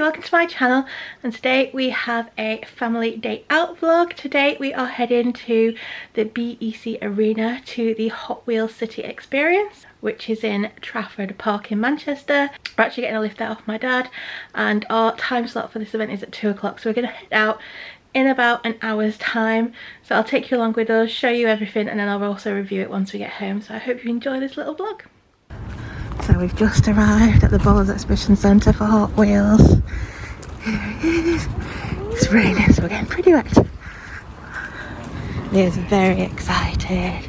welcome to my channel, and today we have a family day out vlog. Today we are heading to the BEC Arena to the Hot Wheels City Experience, which is in Trafford Park in Manchester. We're actually getting a lift there off my dad, and our time slot for this event is at 2 o'clock, so we're going to head out in about an hour's time. So I'll take you along with us, show you everything, and then I'll also review it once we get home. So I hope you enjoy this little vlog. So we've just arrived at the Bowls Exhibition Centre for Hot Wheels. Here it is. It's raining, so we're getting pretty wet. Leah's very excited.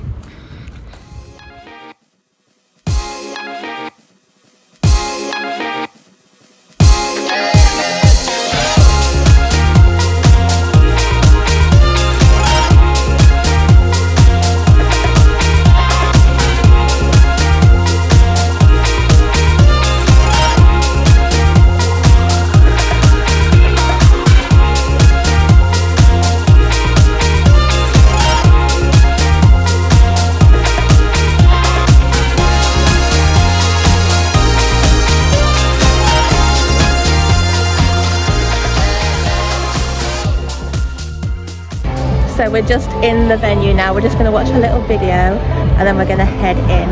So we're just in the venue now. We're just going to watch a little video and then we're going to head in.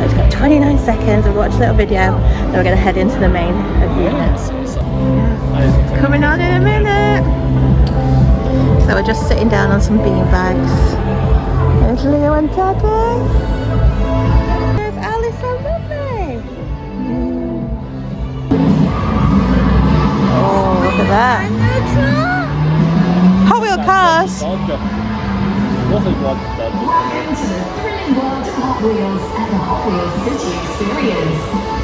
It's got 29 seconds. We'll watch a little video, then we're going to head into the main arena. It's coming on in a minute. So we're just sitting down on some bean bags. There's Leo and Daddy. There's Alice and Lovely. Oh, look at that. Hot Wheel cars. Welcome to the thrilling world of Hot Wheels and the Hot Wheels City Experience.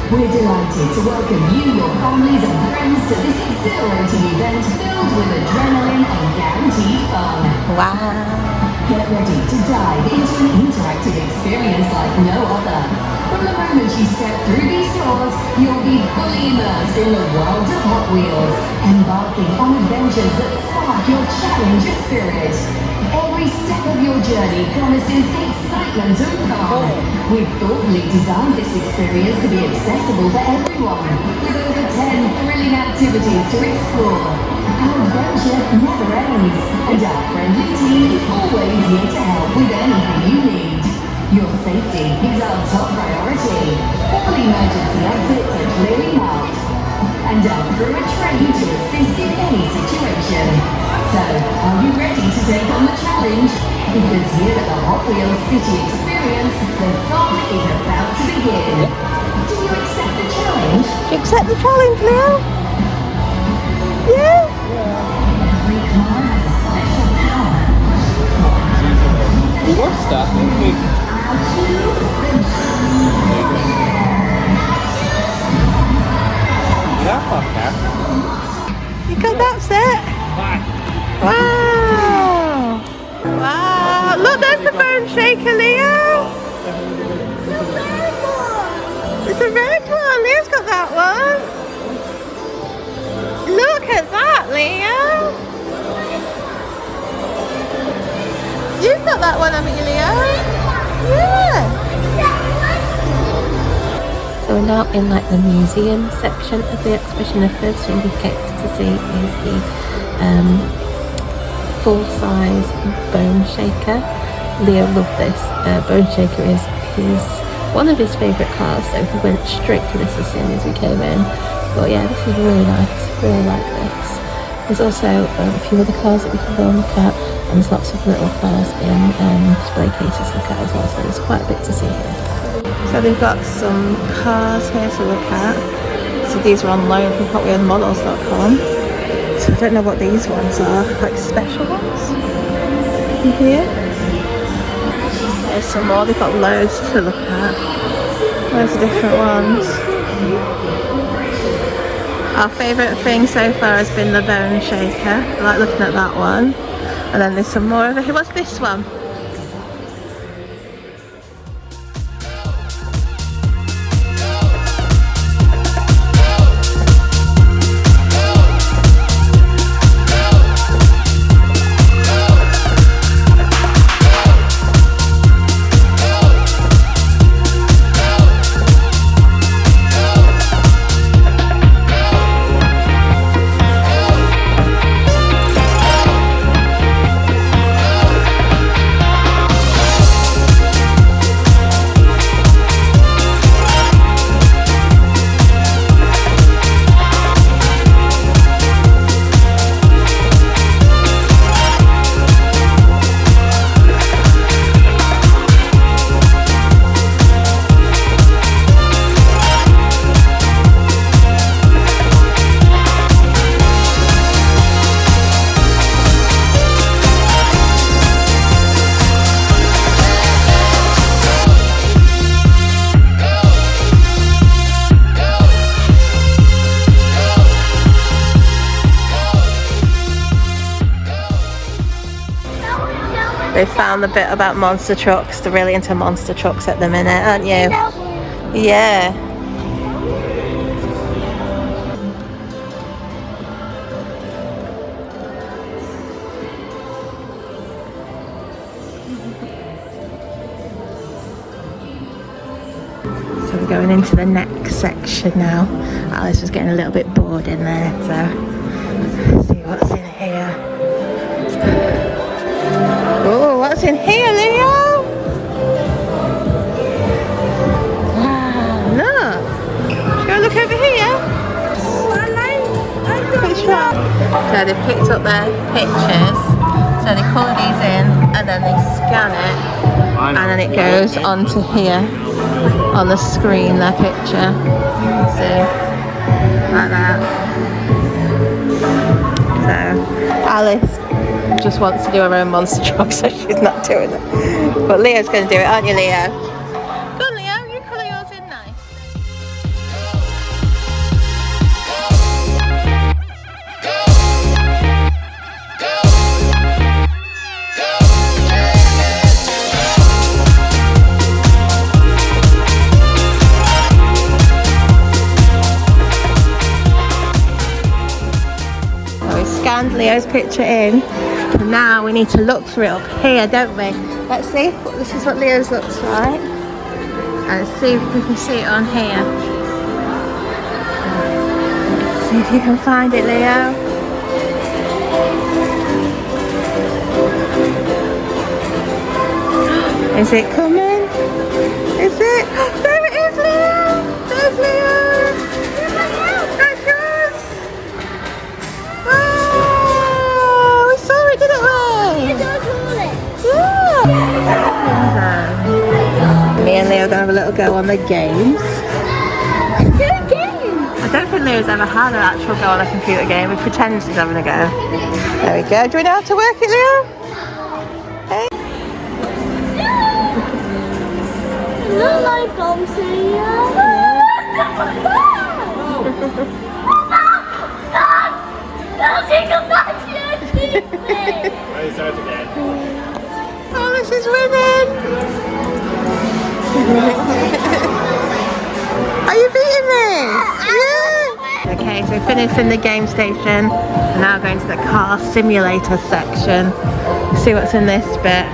We're delighted to welcome you, your families and friends to this exhilarating event filled with adrenaline and guaranteed fun. Wow. Get ready to dive into an interactive experience like no other. From the moment you step through these doors, you'll be fully immersed in the world of Hot Wheels, embarking on adventures that spark your challenger spirit. Every step of your journey promises excitement and fun. We've thoughtfully designed this experience to be accessible for everyone, with over 10 thrilling activities to explore. Our adventure never ends, and our friendly team is always here to help with anything you need. Your safety is our top priority. All emergency exits are clearly marked, and our crew are trained to assist in any situation. So, are you ready to take on the challenge? Because here at the Hot Wheels City Experience, the fun is about to begin. Do you accept the challenge? Accept the challenge, Leo? Yeah? Every car has a special power. We watched that, didn't we? You got that set? Wow! Wow! Look, there's the bone shaker, Leo! It's a red one! Leo's got that one! Look at that, Leo! You've got that one, haven't you, Leo? Yeah! So we're now in like the museum section of the exhibition. The first thing we get to see is the full-size bone shaker. Leo loved this. Bone shaker is one of his favourite cars, so he went straight to this as soon as we came in. But yeah, this is really nice. Really like this. There's also a few other cars that we can go and look at, and there's lots of little cars in display cases to look at as well, so there's quite a bit to see here. So they've got some cars here to look at. So these are on loan from hotwheelsmodels.com. So I don't know what these ones are, like special ones in here. There's some more, they've got loads to look at. Loads of different ones. Our favourite thing so far has been the bone shaker. I like looking at that one. And then there's some more over here. What's this one? They found the bit about monster trucks. They're really into monster trucks at the minute, aren't you? Yeah. So we're going into the next section now. Alice was getting a little bit bored in there, so let's see what's in here. Oh, what's in here, Leo? Wow, look. Should we go look over here? Which one? So they've picked up their pictures. So they colour these in and then they scan it and then it goes onto here on the screen, their picture. See? Like that. So Alice just wants to do her own monster truck, so she's not doing it. But Leo's going to do it, aren't you, Leo? Go on, Leo, you colour yours in nice. Scanned Leo's picture in, and now we need to look for it up here, don't we? Let's see. This is what Leo's looks like, and see if we can see it on here. See if you can find it, Leo. Is it coming? Is it? There it is, Leo! There's Leo! That's yours! Oh, we saw it, didn't we? Yeah! Me and Leo are going to have a little go on the games. I don't think Leo's ever had an actual go on a computer game. He pretends he's having a go. There we go. Do we know how to work it, Leo? Hey. Look like bombs here. Oh, this is winning! Are you beating me? Yeah! Okay, so we finished in the game station. We're now going to the car simulator section. See what's in this bit.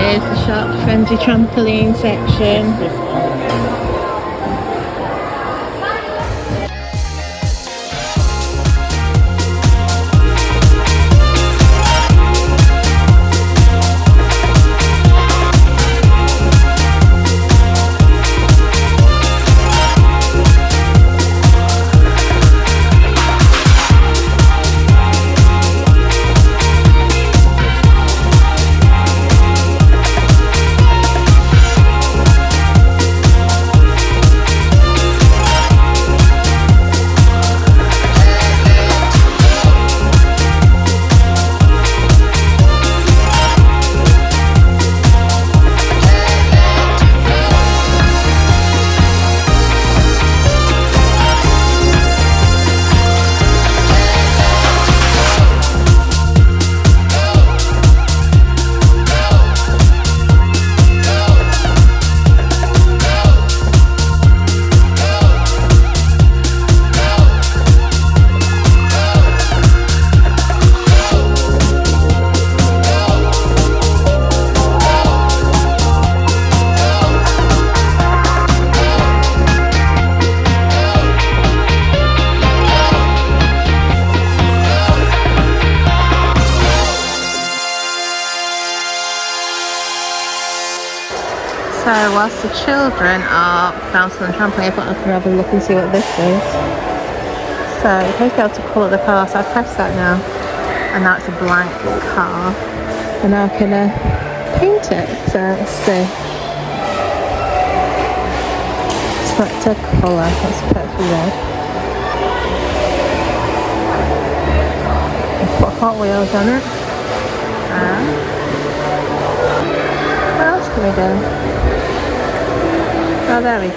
Here's the shark-friendly trampoline section. whilst the children are bouncing on the trampoline, I can have a look and see what this is. So you're supposed to be able to colour the car, so I press that now, and now it's a blank car, and now I can paint it. So let's see. Select a colour. Let's put it red. Put Hot Wheels on it. What else can we do? Oh, there we go.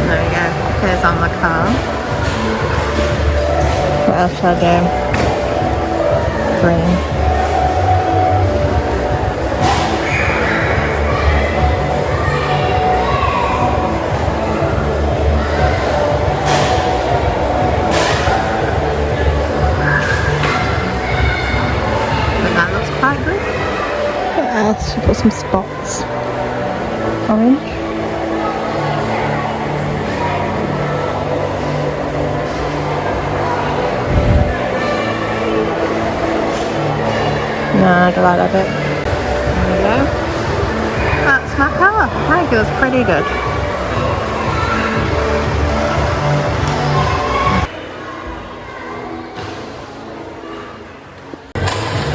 There we go. Here's on the car. What else shall I do? Green. What else? Should put some spots. Orange. No, I don't like that bit. There we go. That's my car. I think it was pretty good.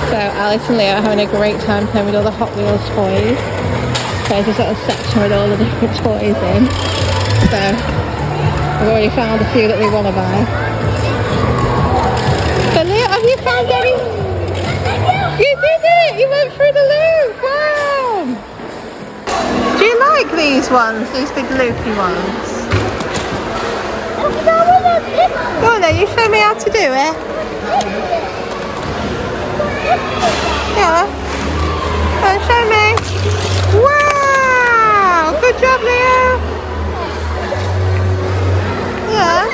So Alice and Leo are having a great time playing with all the Hot Wheels toys. So there's a sort of section with all the different toys in. So we've already found a few that we want to buy. So Leo, have you found any? You did it! You went through the loop! Wow! Do you like these ones? These big loopy ones? Go on then, you show me how to do it. Yeah. Go on, show me. Wow! Good job, Leo. Yeah.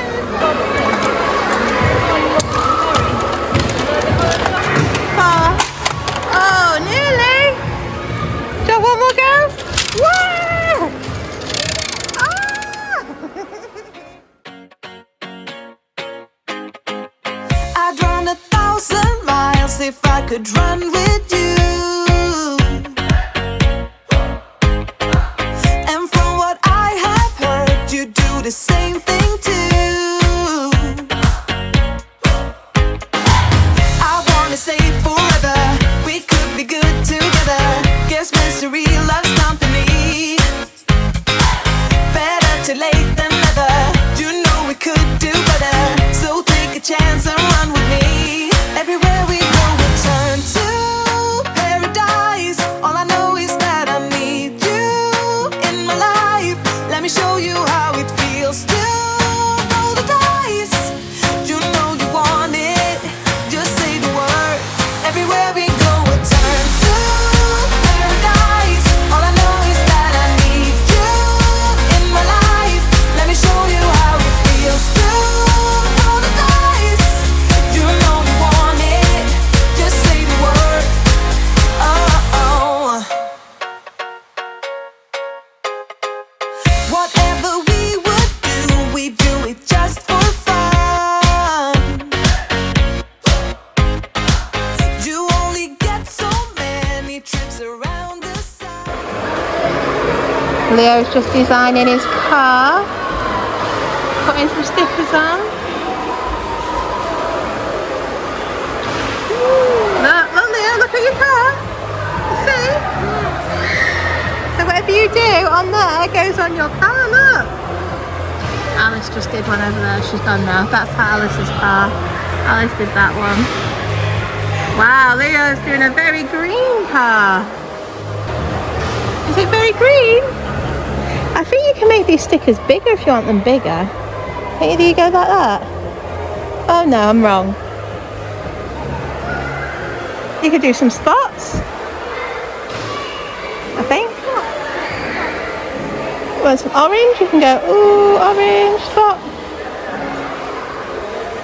Oh, nearly. Do you want one more go? Wow! Ah! I'd run 1,000 miles if I could run with you. And from what I have heard, you do the same thing too. I wanna say forever, we could be good together. Guess misery loves company. Better too late than never. You know we could do better. So take a chance and run with me. Everywhere we go, we turn to paradise. All I know is that I need you in my life. Let me show you how it feels to roll the dice. You know you want it, just say the word. Everywhere we go, we turn to paradise. All I know is that I need you in my life. Let me show you how it feels to roll the dice. You know you want it, just say the word. Oh. Whatever we would do, we do it just for fun. You only get so many trips around the sun. Leo's just designing his car. Putting some stickers on. Look, Leo, look at your car. You see? So whatever you do on there goes on your car, look. Alice just did one over there, she's done now. That's Alice's car. Alice did that one. Wow, Leo's doing a very green car. Is it very green? I think you can make these stickers bigger if you want them bigger. Maybe you go like that. Oh no, I'm wrong. You could do some spots, I think. Well, some orange, you can go, ooh, orange spot.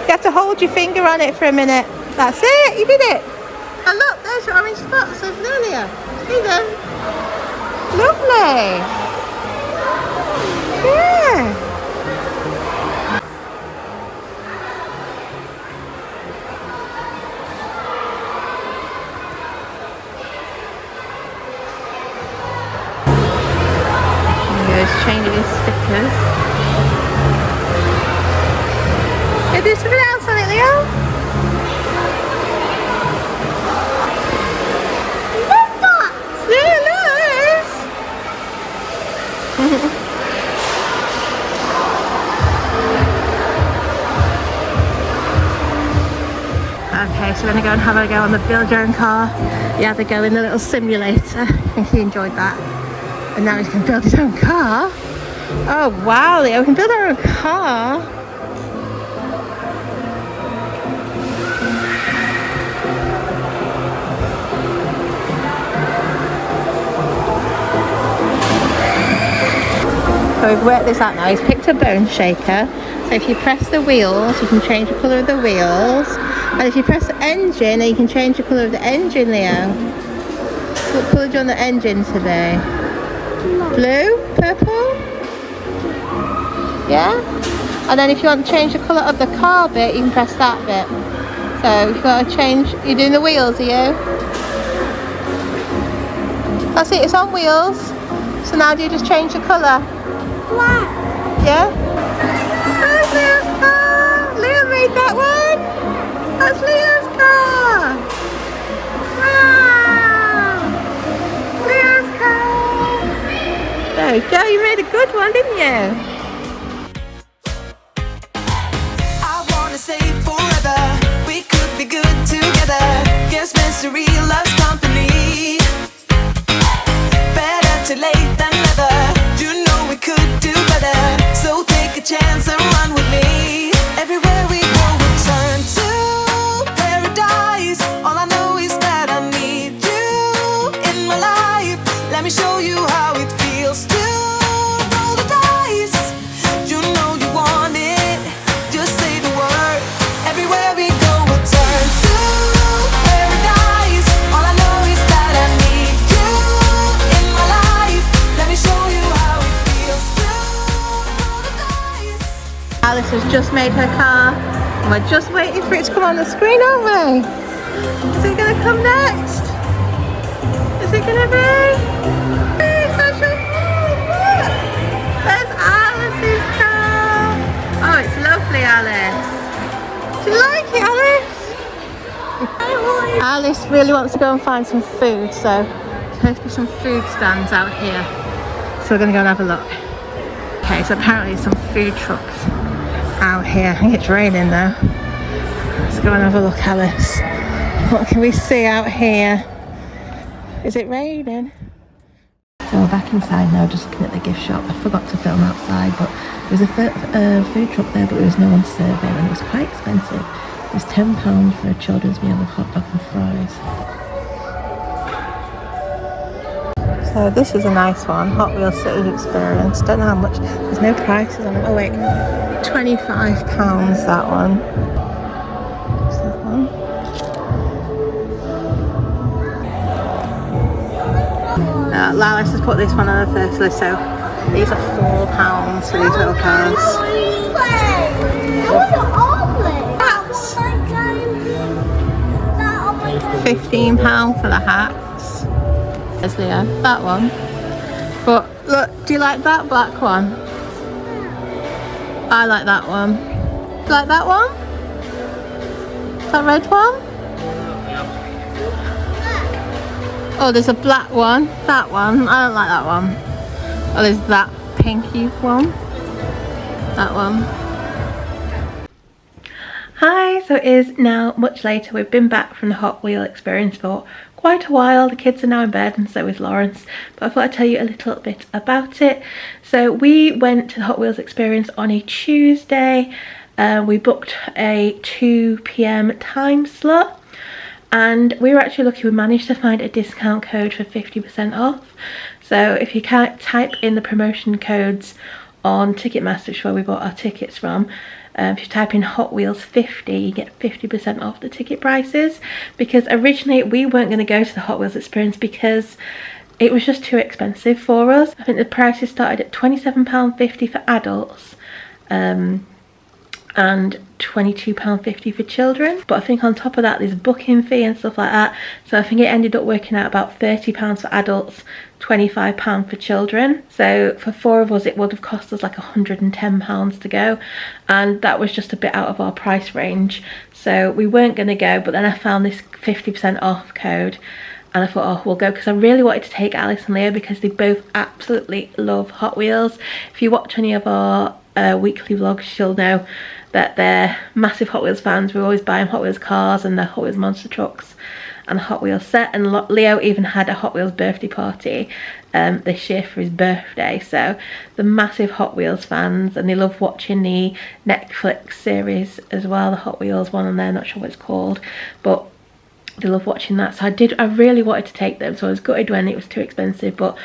You have to hold your finger on it for a minute. That's it, you did it. And look, there's your orange spots over there, Leo. See them? Lovely. Yeah. do something else on it, Leo? Look that. Yeah, nice. Okay, so we're gonna go and have a go on the build your own car. He had to go in the little simulator. I think he enjoyed that. And now he's gonna build his own car. Oh wow, Leo, we can build our own car. So we've worked this out now. He's picked a bone shaker. So if you press the wheels, you can change the colour of the wheels. And if you press the engine, then you can change the colour of the engine, Leo. What colour do you want the engine to be? Blue? Purple? Yeah? And then if you want to change the colour of the car bit, you can press that bit. So you've got to change. You're doing the wheels, are you? That's it, it's on wheels. So now do you just change the colour? Black. Yeah? That's Leo's car! Leo made that one! That's Leo's car! Wow! Leo's car! There you go, you made a good one, didn't you? I wanna say forever, we could be good together. Guess mystery loves company. Better too late than never. You know we could do better. So take a chance and run with me. Everywhere we go, we turn to paradise. All I know is that I need you in my life. Let me show you how it feels to roll the dice. You know you want it, just say the word. Everywhere we go, we'll turn to paradise. All I know is that I need you in my life. Let me show you how it feels to roll the dice. Alice has just made her car. And we're just waiting for it to come on the screen, aren't we? Is it going to come next? Is it going to be? There's Alice's car. Oh, it's lovely, Alice. Do you like it, Alice? Alice really wants to go and find some food, so there's supposed to be some food stands out here. So we're going to go and have a look. Okay, so apparently some food trucks out here. I think it's raining though. Let's go and have a look, Alice. What can we see out here? Is it raining? So we're back inside now, just looking at the gift shop. I forgot to film outside, but there was a food truck there, but there was no one serving, and it was quite expensive. It was £10 for a children's meal with hot dog and fries. So this is a nice one, Hot Wheels City Experience. Don't know how much, there's no prices on it. Oh wait, £25 that one. What's that one? Lalice has put this one on the first list, so these are £4 for these little cars. Hats! £15 for the hats. There's Leo, that one. But look, do you like that black one? I like that one. Do you like that one? That red one? Oh, there's a black one. That one. I don't like that one. Oh, there's that pinky one. That one. Hi, so it is now much later. We've been back from the Hot Wheel experience for quite a while. The kids are now in bed and so is Lawrence, but I thought I'd tell you a little bit about it. So we went to the Hot Wheels experience on a Tuesday. We booked a 2 PM time slot, and we were actually lucky. We managed to find a discount code for 50% off. So if you can't type in the promotion codes on Ticketmaster, which is where we bought our tickets from, if you type in Hot Wheels 50, you get 50% off the ticket prices, because originally we weren't going to go to the Hot Wheels experience because it was just too expensive for us. I think the prices started at £27.50 for adults, and and £22.50 for children. But I think on top of that there's a booking fee and stuff like that, so I think it ended up working out about £30 for adults, £25 for children. So for 4 of us it would have cost us like £110 to go, and that was just a bit out of our price range, so we weren't going to go. But then I found this 50% off code and I thought, oh, we'll go, because I really wanted to take Alice and Leo because they both absolutely love Hot Wheels. If you watch any of our weekly vlogs, you'll know that they're massive Hot Wheels fans. We always buy them Hot Wheels cars and the Hot Wheels monster trucks and a Hot Wheels set, and Leo even had a Hot Wheels birthday party this year for his birthday. So they're massive Hot Wheels fans, and they love watching the Netflix series as well, the Hot Wheels one on there, not sure what it's called, but they love watching that. So I really wanted to take them, so I was gutted when it was too expensive, but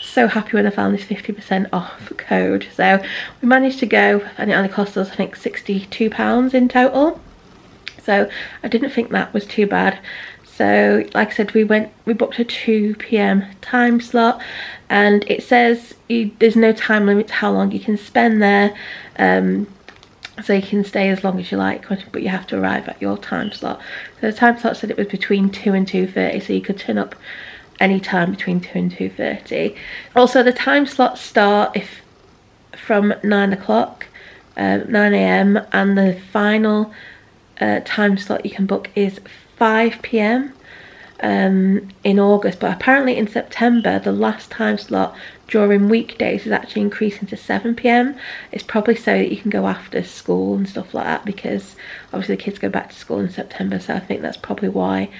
so happy when I found this 50% off code. So we managed to go, and it only cost us I think £62 in total, so I didn't think that was too bad. So like I said, we booked a 2 PM time slot, and it says there's no time limit to how long you can spend there, so you can stay as long as you like, but you have to arrive at your time slot. So the time slot said it was between 2 and 2:30, so you could turn up any time between 2 and 2:30. Also the time slots start from 9 o'clock, 9 AM, and the final time slot you can book is 5 PM in August. But apparently in September the last time slot during weekdays is actually increasing to 7 PM. It's probably so that you can go after school and stuff like that, because obviously the kids go back to school in September, so I think that's probably why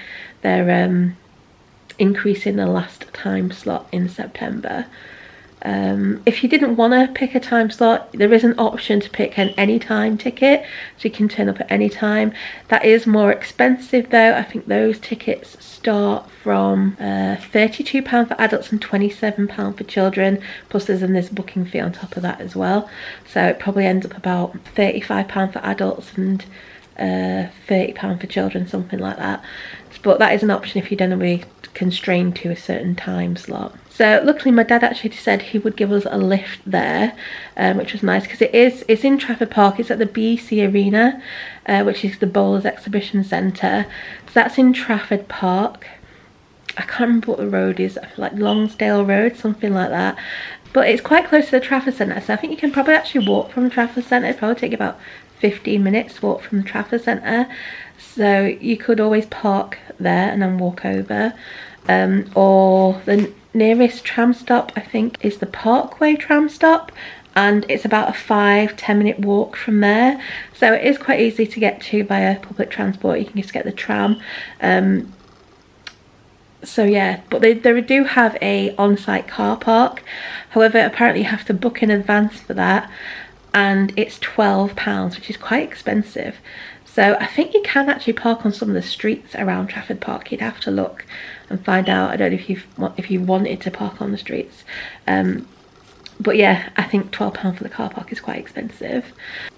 they're increasing the last time slot in September. If you didn't want to pick a time slot, there is an option to pick an anytime ticket, so you can turn up at any time. That is more expensive though. I think those tickets start from £32 for adults and £27 for children, plus there's this booking fee on top of that as well, so it probably ends up about £35 for adults and £30 for children, something like that. But that is an option if you don't want to be constrained to a certain time slot. So luckily my dad actually said he would give us a lift there, which was nice, because it's in Trafford Park. It's at the BEC Arena, which is the Bowlers Exhibition Centre. So that's in Trafford Park. I can't remember what the road is, like Longsdale Road, something like that. But it's quite close to the Trafford Centre, so I think you can probably actually walk from the Trafford Centre. It'll probably take you about 15 minutes to walk from the Trafford Centre. So you could always park there and then walk over. Or the nearest tram stop I think is the Parkway tram stop, and it's about a 5-10 minute walk from there, so it is quite easy to get to via public transport. You can just get the tram. So yeah, but they do have a on-site car park. However, apparently you have to book in advance for that, and it's £12, which is quite expensive. So I think you can actually park on some of the streets around Trafford Park. You'd have to look and find out. I don't know if you wanted to park on the streets. But yeah, I think £12 for the car park is quite expensive.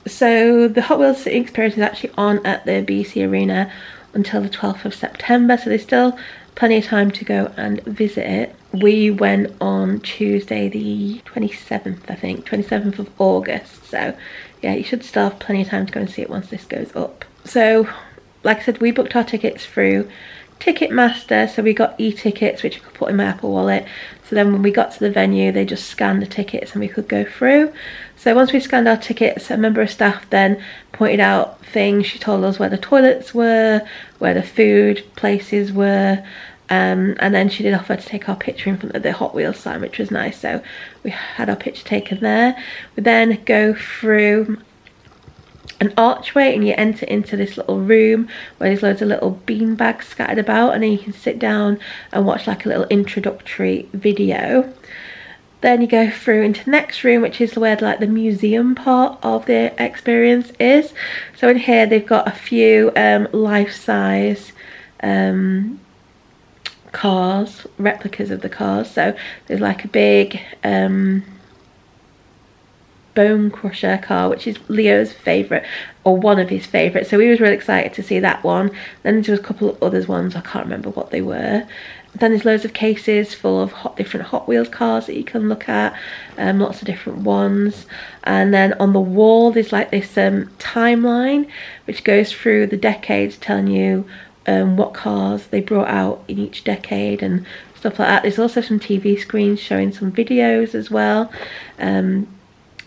So the Hot Wheels City Experience is actually on at the BEC Arena until the 12th of September. So there's still plenty of time to go and visit it. We went on Tuesday the 27th, I think, 27th of August. So yeah, you should still have plenty of time to go and see it once this goes up. So like I said, we booked our tickets through Ticketmaster, so we got e-tickets which I could put in my Apple Wallet. So then when we got to the venue, they just scanned the tickets and we could go through. So once we scanned our tickets, a member of staff then pointed out things. She told us where the toilets were, where the food places were, and then she did offer to take our picture in front of the Hot Wheels sign, which was nice. So we had our picture taken there. We then go through an archway and you enter into this little room where there's loads of little bean bags scattered about, and then you can sit down and watch like a little introductory video. Then you go through into the next room, which is where like the museum part of the experience is. So in here they've got a few life-size cars, replicas of the cars. So there's like a big bone crusher car, which is Leo's favourite, or one of his favourites, so he was really excited to see that one. Then there was a couple of others ones, I can't remember what they were. Then there's loads of cases full of different Hot Wheels cars that you can look at, lots of different ones. And then on the wall there's like this timeline which goes through the decades, telling you what cars they brought out in each decade and stuff like that. There's also some TV screens showing some videos as well.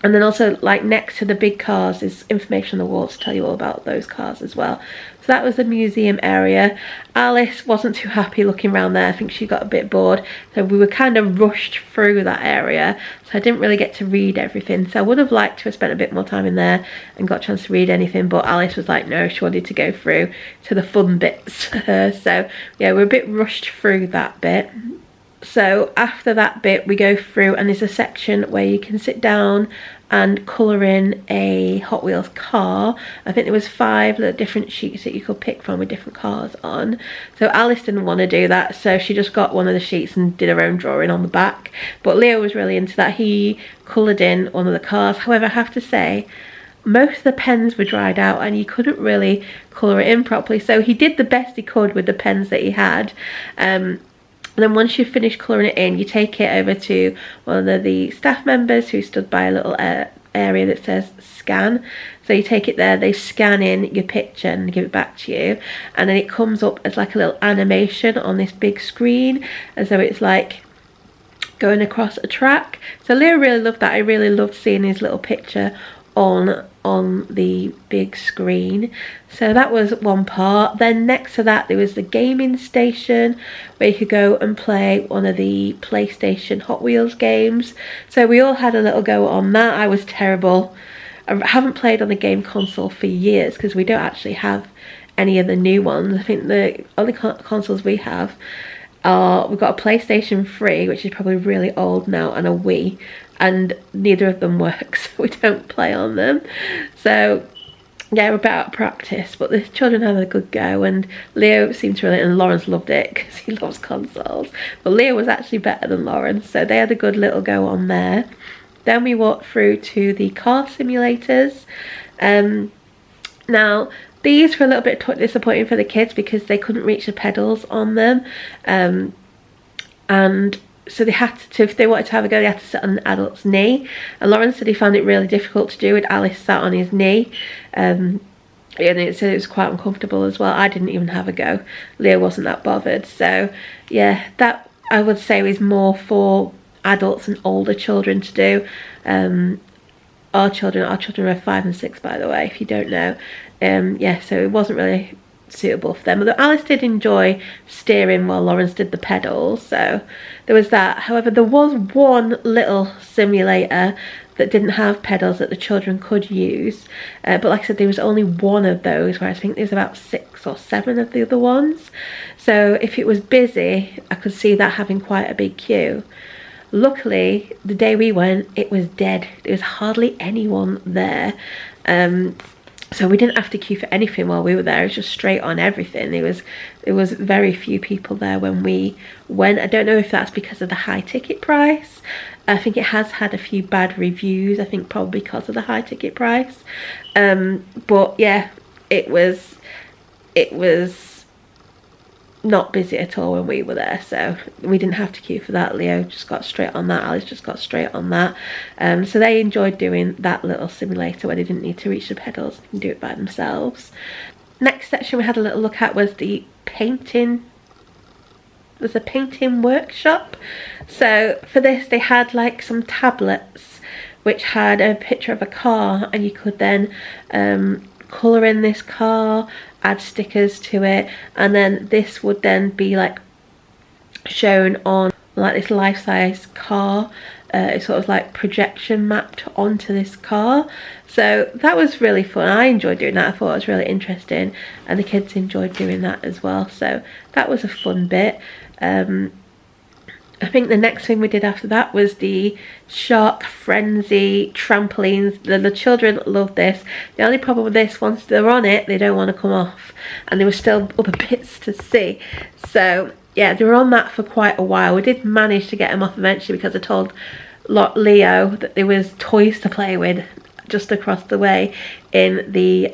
And then also, like, next to the big cars there's information on the wall to tell you all about those cars as well. So that was the museum area. Alice wasn't too happy looking around there. I think she got a bit bored, so we were kind of rushed through that area, so I didn't really get to read everything. So I would have liked to have spent a bit more time in there and got a chance to read anything, but Alice was like, no, she wanted to go through to the fun bits. So yeah, we're a bit rushed through that bit. So after that bit we go through, and there's a section where you can sit down and colour in a Hot Wheels car. I think there was 5 little different sheets that you could pick from with different cars on. So Alice didn't want to do that, so she just got one of the sheets and did her own drawing on the back. But Leo was really into that. He coloured in one of the cars. However, I have to say, most of the pens were dried out and he couldn't really colour it in properly, so he did the best he could with the pens that he had. And then once you've finished colouring it in, you take it over to one of the staff members who stood by a little area that says scan. So you take it there, they scan in your picture and give it back to you, and then it comes up as like a little animation on this big screen, as though it's like going across a track. So Leo really loved that. I really loved seeing his little picture on the big screen. So that was one part. Then next to that there was the gaming station where you could go and play one of the PlayStation Hot Wheels games. So we all had a little go on that. I was terrible. I haven't played on the game console for years because we don't actually have any of the new ones. I think the only consoles we have are, we've got a PlayStation 3, which is probably really old now, and a Wii, and neither of them works, so we don't play on them. So yeah, we're a bit out of practice, but the children had a good go, and Leo seemed to really, and Lawrence loved it because he loves consoles, but Leo was actually better than Lawrence, so they had a good little go on there. Then we walked through to the car simulators. Now these were a little bit disappointing for the kids because they couldn't reach the pedals on them, and so they had to, if they wanted to have a go, they had to sit on an adult's knee. And Lawrence said he found it really difficult to do with Alice sat on his knee. And it said it was quite uncomfortable as well. I didn't even have a go. Leo wasn't that bothered. So yeah, that I would say is more for adults and older children to do. Our children are 5 and 6, by the way, if you don't know. Yeah, so it wasn't really suitable for them, although Alice did enjoy steering while Lawrence did the pedals, so there was that. However, there was one little simulator that didn't have pedals that the children could use, but like I said, there was only one of those, whereas I think there's about 6 or 7 of the other ones. So if it was busy, I could see that having quite a big queue. Luckily, the day we went, it was dead. There was hardly anyone there. So we didn't have to queue for anything while we were there. It was just straight on everything. There was very few people there when we went. I don't know if that's because of the high ticket price. I think it has had a few bad reviews. I think probably because of the high ticket price. But yeah, it was not busy at all when we were there, so we didn't have to queue for that. Leo just got straight on that, Alice just got straight on that. So they enjoyed doing that little simulator where they didn't need to reach the pedals and do it by themselves. Next section we had a little look at was the painting. There's a painting workshop. So for this they had like some tablets which had a picture of a car, and you could then colour in this car, add stickers to it, and then this would then be like shown on like this life-size car. It's sort of like projection mapped onto this car. So that was really fun. I enjoyed doing that. I thought it was really interesting, and the kids enjoyed doing that as well, so that was a fun bit. I think the next thing we did after that was the Shark Frenzy trampolines. The children loved this. The only problem with this, once they're on it, they don't want to come off, and there were still other bits to see. So yeah, they were on that for quite a while. We did manage to get them off eventually because I told Leo that there was toys to play with just across the way in the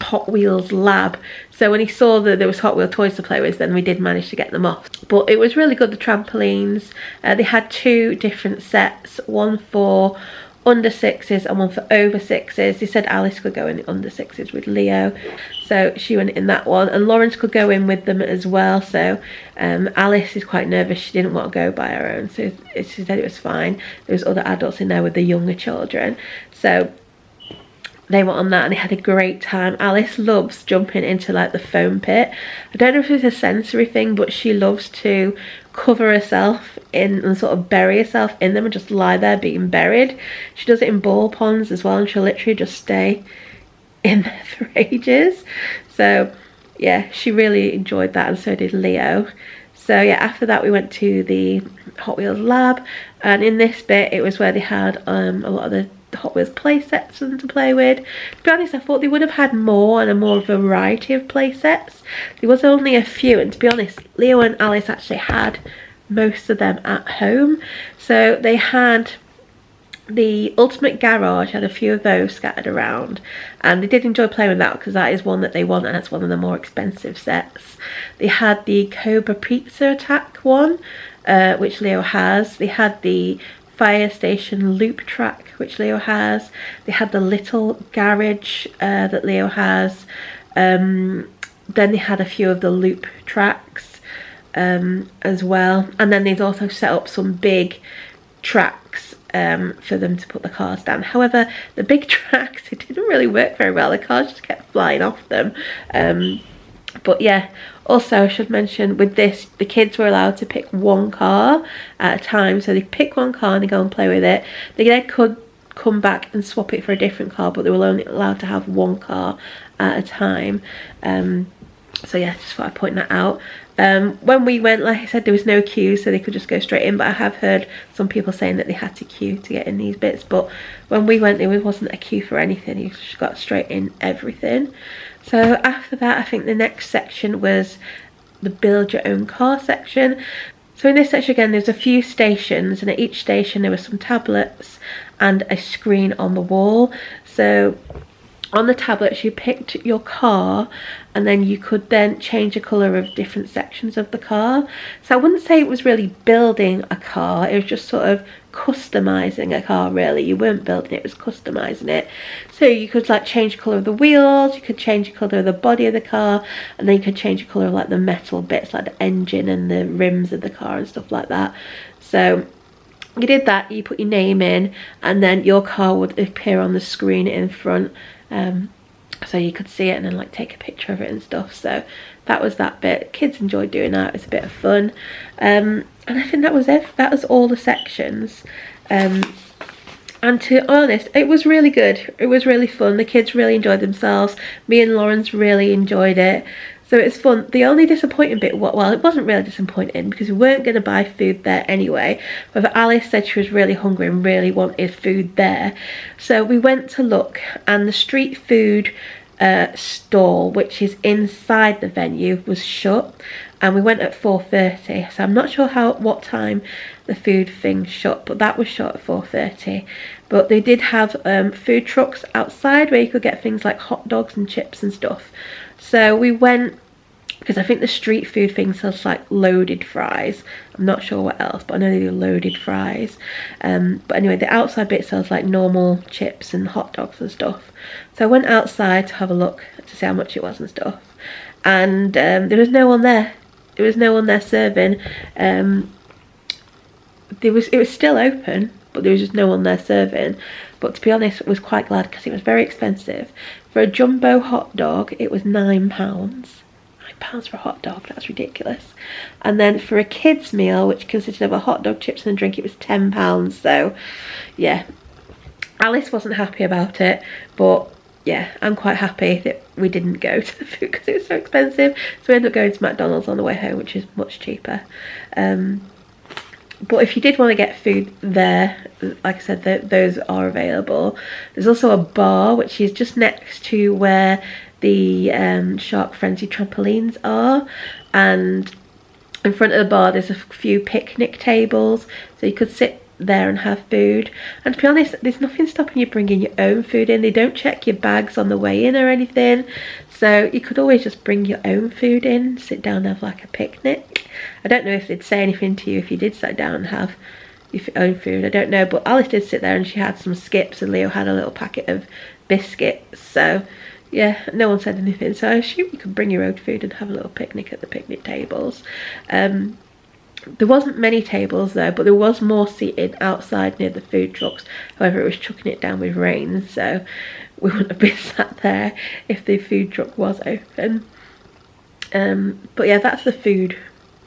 Hot Wheels lab. So when he saw that there was Hot Wheel toys to play with, then we did manage to get them off. But it was really good, the trampolines. They had 2 different sets, one for under 6s and one for over 6s. He said Alice could go in the under 6s with Leo, so she went in that one, and Lawrence could go in with them as well. So Alice is quite nervous, she didn't want to go by her own, so she said it was fine. There was other adults in there with the younger children, so they were on that and they had a great time. Alice loves jumping into like the foam pit. I don't know if it's a sensory thing, but she loves to cover herself in and sort of bury herself in them and just lie there being buried. She does it in ball ponds as well, and she'll literally just stay in there for ages. So yeah, she really enjoyed that, and so did Leo. So yeah, after that we went to the Hot Wheels lab, and in this bit it was where they had a lot of the Hot Wheels play sets for them to play with. To be honest, I thought they would have had more and a more variety of play sets. There was only a few, and to be honest, Leo and Alice actually had most of them at home. So they had the Ultimate Garage, had a few of those scattered around, and they did enjoy playing with that because that is one that they want, and that's one of the more expensive sets. They had the Cobra Pizza Attack one, which Leo has. They had the Fire Station Loop Track, which Leo has. They had the Little Garage that Leo has. Then they had a few of the loop tracks as well, and then they'd also set up some big tracks for them to put the cars down. However, the big tracks, it didn't really work very well. The cars just kept flying off them. But yeah, also I should mention with this, the kids were allowed to pick one car at a time. So they pick one car and they go and play with it. They then could come back and swap it for a different car, but they were only allowed to have one car at a time. So yeah, just thought I'd point that out. When we went, like I said, there was no queue, so they could just go straight in, but I have heard some people saying that they had to queue to get in these bits. But when we went, there wasn't a queue for anything. You just got straight in everything. So after that, I think the next section was the build your own car section. So in this section again, there's a few stations, and at each station there were some tablets and a screen on the wall. So on the tablets you picked your car, and then you could then change the colour of different sections of the car. So I wouldn't say it was really building a car, it was just sort of customising a car really. You weren't building it, it was customising it. So you could like change the colour of the wheels, you could change the colour of the body of the car, and then you could change the colour of like the metal bits like the engine and the rims of the car and stuff like that. So you did that, you put your name in, and then your car would appear on the screen in front. So you could see it and then like take a picture of it and stuff. So that was that bit. Kids enjoyed doing that, it was a bit of fun. And I think that was it. That was all the sections. And to be honest, it was really good. It was really fun. The kids really enjoyed themselves. Me and Lawrence really enjoyed it. So it's fun. The only disappointing bit, well, it wasn't really disappointing because we weren't going to buy food there anyway. But Alice said she was really hungry and really wanted food there. So we went to look, and the street food stall, which is inside the venue, was shut. And we went at 4:30. So I'm not sure what time the food thing shut, but that was shut at 4:30. But they did have food trucks outside where you could get things like hot dogs and chips and stuff. So we went, because I think the street food thing sells like loaded fries. I'm not sure what else, but I know they do loaded fries. But anyway, the outside bit sells like normal chips and hot dogs and stuff. So I went outside to have a look to see how much it was and stuff. And there was no one there. There was no one there serving. It was still open, but there was just no one there serving. But to be honest, I was quite glad because it was very expensive. For a jumbo hot dog, it was £9. £9 for a hot dog, that's ridiculous. And then for a kids meal, which consisted of a hot dog, chips and a drink, it was £10. So yeah, Alice wasn't happy about it, but yeah, I'm quite happy that we didn't go to the food because it was so expensive. So we ended up going to McDonald's on the way home, which is much cheaper. But if you did want to get food there, like I said, those are available. There's also a bar, which is just next to where the Shark Frenzy trampolines are. And in front of the bar, there's a few picnic tables. So you could sit there and have food. And to be honest, there's nothing stopping you bringing your own food in. They don't check your bags on the way in or anything, so you could always just bring your own food in, sit down and have like a picnic. I don't know if they'd say anything to you if you did sit down and have your own food, I don't know, but Alice did sit there and she had some skips and Leo had a little packet of biscuits, so yeah, no one said anything, so I assume you could bring your own food and have a little picnic at the picnic tables. There wasn't many tables though, but there was more seating outside near the food trucks. However, it was chucking it down with rain, so we wouldn't have been sat there if the food truck was open. But yeah, that's the food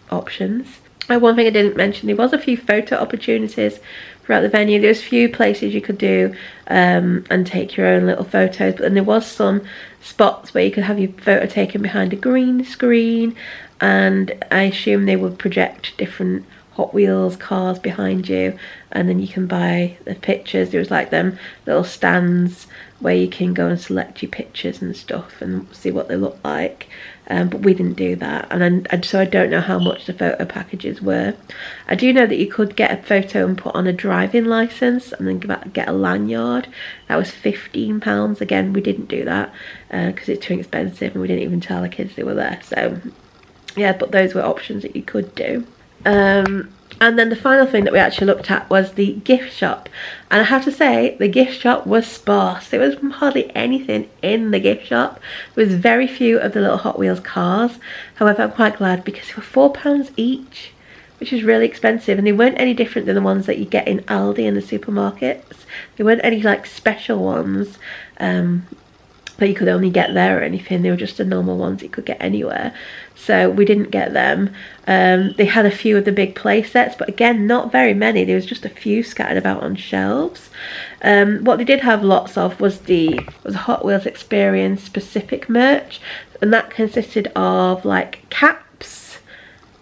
options. One thing I didn't mention, there was a few photo opportunities throughout the venue. There's a few places you could do and take your own little photos, but then there was some spots where you could have your photo taken behind a green screen, and I assume they would project different Hot Wheels cars behind you, and then you can buy the pictures. There was like them little stands where you can go and select your pictures and stuff and see what they look like, but we didn't do that, and so I don't know how much the photo packages were. I do know that you could get a photo and put on a driving licence and then get a lanyard. That was £15. Again, we didn't do that because it's too expensive, and we didn't even tell the kids they were there. So yeah, but those were options that you could do. And then the final thing that we actually looked at was the gift shop, and I have to say the gift shop was sparse. There was hardly anything in the gift shop. There was very few of the little Hot Wheels cars. However, I'm quite glad because they were £4 each, which is really expensive, and they weren't any different than the ones that you get in Aldi and the supermarkets. There weren't any like special ones that you could only get there or anything. They were just the normal ones you could get anywhere, so we didn't get them. They had a few of the big play sets, but again, not very many. There was just a few scattered about on shelves. What they did have lots of was Hot Wheels Experience specific merch, and that consisted of like caps,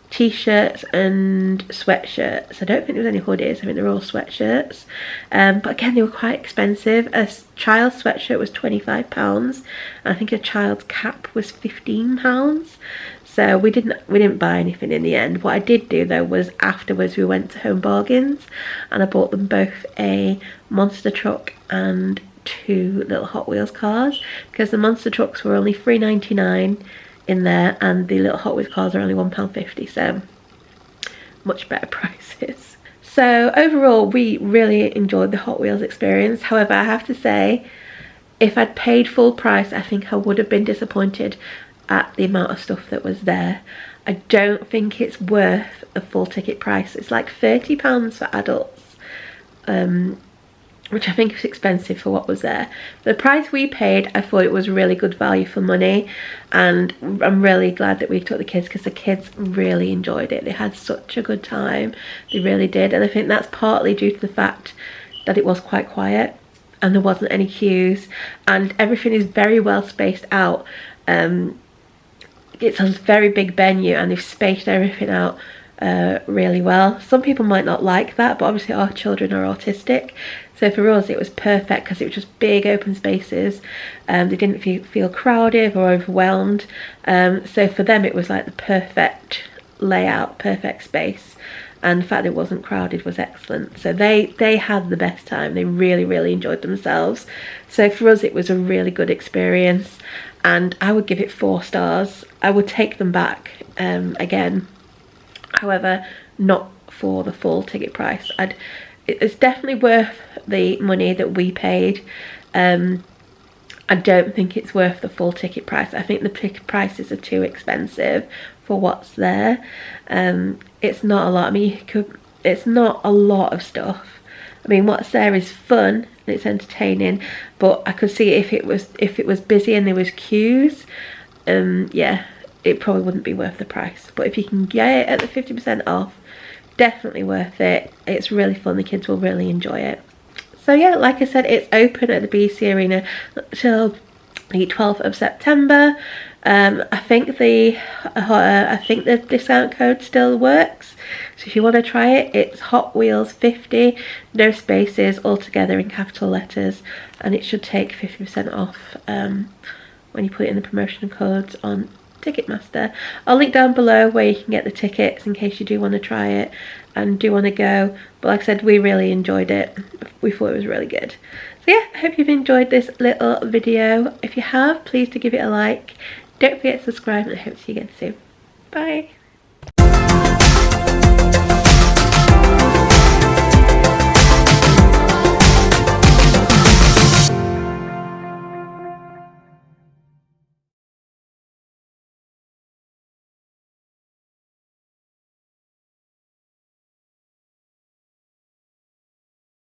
t-shirts and sweatshirts. I don't think there was any hoodies. I think they're all sweatshirts, but again, they were quite expensive. A child's sweatshirt was £25, and I think a child's cap was £15. So we didn't buy anything in the end. What I did do though was afterwards we went to Home Bargains and I bought them both a monster truck and 2 little Hot Wheels cars, because the monster trucks were only £3.99 in there and the little Hot Wheels cars are only £1.50, so much better prices. So overall we really enjoyed the Hot Wheels experience. However, I have to say, if I'd paid full price, I think I would have been disappointed at the amount of stuff that was there. I don't think it's worth the full ticket price. It's like £30 for adults, which I think is expensive for what was there. The price we paid, I thought it was really good value for money, and I'm really glad that we took the kids because the kids really enjoyed it. They had such a good time, they really did, and I think that's partly due to the fact that it was quite quiet and there wasn't any queues, and everything is very well spaced out. It's a very big venue and they've spaced everything out really well. Some people might not like that, but obviously our children are autistic, so for us it was perfect because it was just big open spaces. They didn't feel crowded or overwhelmed, so for them it was like the perfect layout, perfect space, and the fact it wasn't crowded was excellent. So they had the best time. They really enjoyed themselves. So for us it was a really good experience, and I would give it 4 stars. I would take them back again. However, not for the full ticket price. It's definitely worth the money that we paid. I don't think it's worth the full ticket price. I think the ticket prices are too expensive for what's there. It's not a lot. I mean, it's not a lot of stuff. I mean, what's there is fun and it's entertaining, but I could see if it was busy and there was queues, yeah, it probably wouldn't be worth the price. But if you can get it at the 50% off, definitely worth it. It's really fun. The kids will really enjoy it. So yeah, like I said, it's open at the BEC Arena till the 12th of September. I think the discount code still works, so if you want to try it, it's Hot Wheels 50, no spaces, all together in capital letters, and it should take 50% off when you put it in the promotional codes on Ticketmaster. I'll link down below where you can get the tickets in case you do want to try it. and do want to go, but like I said, we really enjoyed it. We thought it was really good. So yeah, I hope you've enjoyed this little video. If you have, please do give it a like. Don't forget to subscribe, and I hope to see you again soon. Bye.